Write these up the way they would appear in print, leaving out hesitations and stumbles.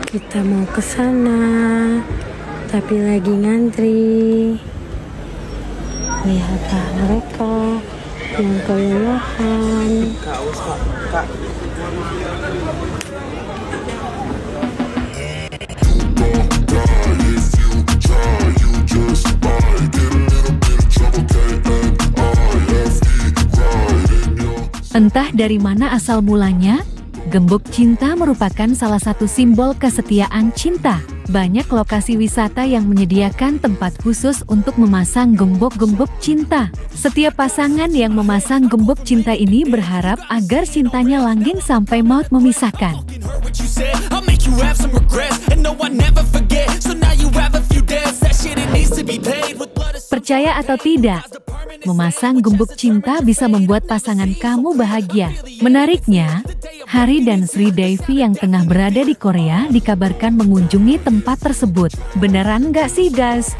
Kita mau ke sana, tapi lagi ngantri. Lihatlah mereka yang kelelahan. Entah dari mana asal mulanya, gembok cinta merupakan salah satu simbol kesetiaan cinta. Banyak lokasi wisata yang menyediakan tempat khusus untuk memasang gembok-gembok cinta. Setiap pasangan yang memasang gembok cinta ini berharap agar cintanya langgeng sampai maut memisahkan. Percaya atau tidak, memasang gembok cinta bisa membuat pasangan kamu bahagia. Menariknya, Hari dan Sri Devi yang tengah berada di Korea dikabarkan mengunjungi tempat tersebut. Beneran nggak sih guys?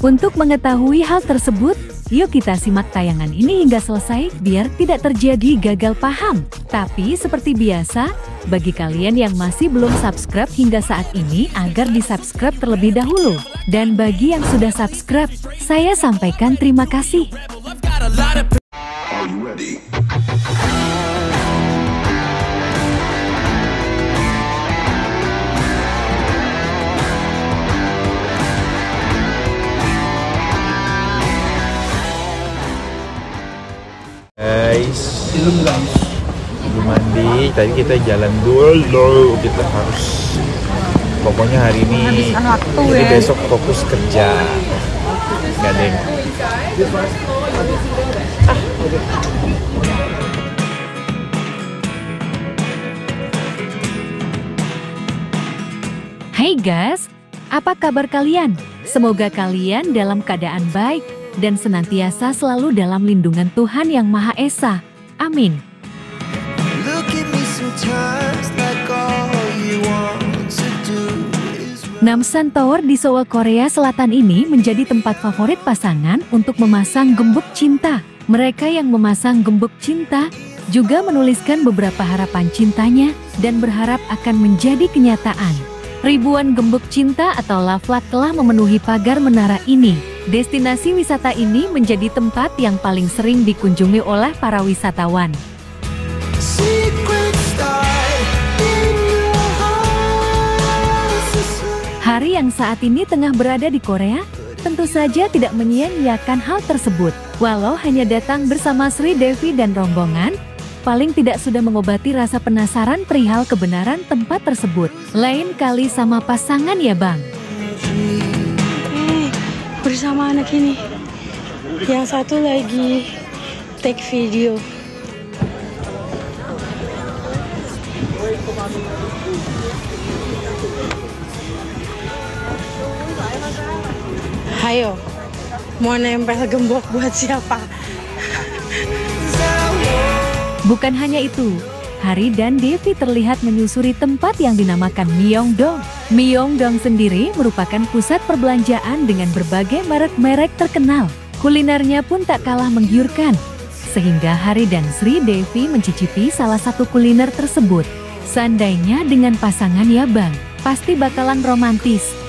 Untuk mengetahui hal tersebut, yuk kita simak tayangan ini hingga selesai biar tidak terjadi gagal paham. Tapi seperti biasa, bagi kalian yang masih belum subscribe hingga saat ini agar di-subscribe terlebih dahulu. Dan bagi yang sudah subscribe, saya sampaikan terima kasih. Guys, belum mandi. Tadi kita jalan dulu. Kita harus, pokoknya hari ini, jadi besok fokus kerja. Gak ada yang Hai guys, apa kabar kalian? Semoga kalian dalam keadaan baik dan senantiasa selalu dalam lindungan Tuhan Yang Maha Esa. Amin. Namsan Tower di Seoul, Korea Selatan ini menjadi tempat favorit pasangan untuk memasang gembok cinta. Mereka yang memasang gembok cinta juga menuliskan beberapa harapan cintanya dan berharap akan menjadi kenyataan. Ribuan gembok cinta atau love flag telah memenuhi pagar menara ini. Destinasi wisata ini menjadi tempat yang paling sering dikunjungi oleh para wisatawan. Hari yang saat ini tengah berada di Korea, tentu saja tidak menyia-nyiakan hal tersebut. Walau hanya datang bersama Sri Devi dan rombongan, paling tidak sudah mengobati rasa penasaran perihal kebenaran tempat tersebut. Lain kali sama pasangan ya bang. Bersama anak ini, yang satu lagi take video. Hayo, mau nempel gembok buat siapa? Bukan hanya itu, Hari dan Devi terlihat menyusuri tempat yang dinamakan Myeongdong. Myeongdong sendiri merupakan pusat perbelanjaan dengan berbagai merek-merek terkenal. Kulinernya pun tak kalah menggiurkan, sehingga Hari dan Sri Devi mencicipi salah satu kuliner tersebut. Seandainya dengan pasangan ya bang, pasti bakalan romantis.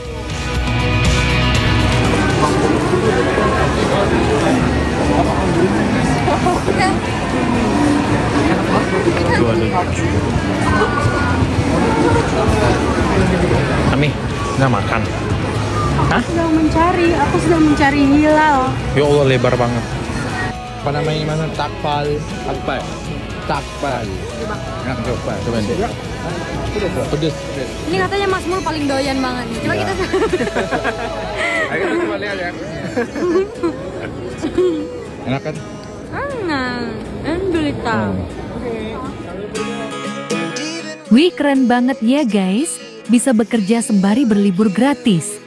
Ami, nggak makan? Hah? Aku sedang mencari hilal. Ya Allah, lebar banget. Apa namanya mana? Takpal. Takpal. Enak coba. Coba deh. Pedes. Ini katanya Mas Mul paling doyan banget nih. Coba kita. Ayo kita coba lihat ya. Enak kan? Enak. Wih, keren banget ya guys, bisa bekerja sembari berlibur gratis.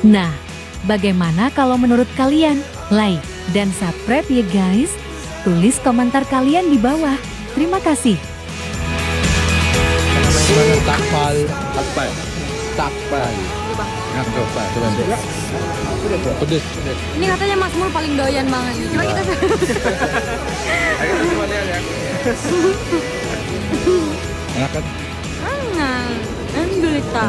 Nah, bagaimana kalau menurut kalian? Like dan subscribe ya guys. Tulis komentar kalian di bawah. Terima kasih. takpal. Takpal. Takpal. Enak coba. Coba. Pedes. Ini katanya Mas Mul paling doyan banget nih. Coba kita Ayo kita coba lihat ya. Enak kan? Enak. Gulita.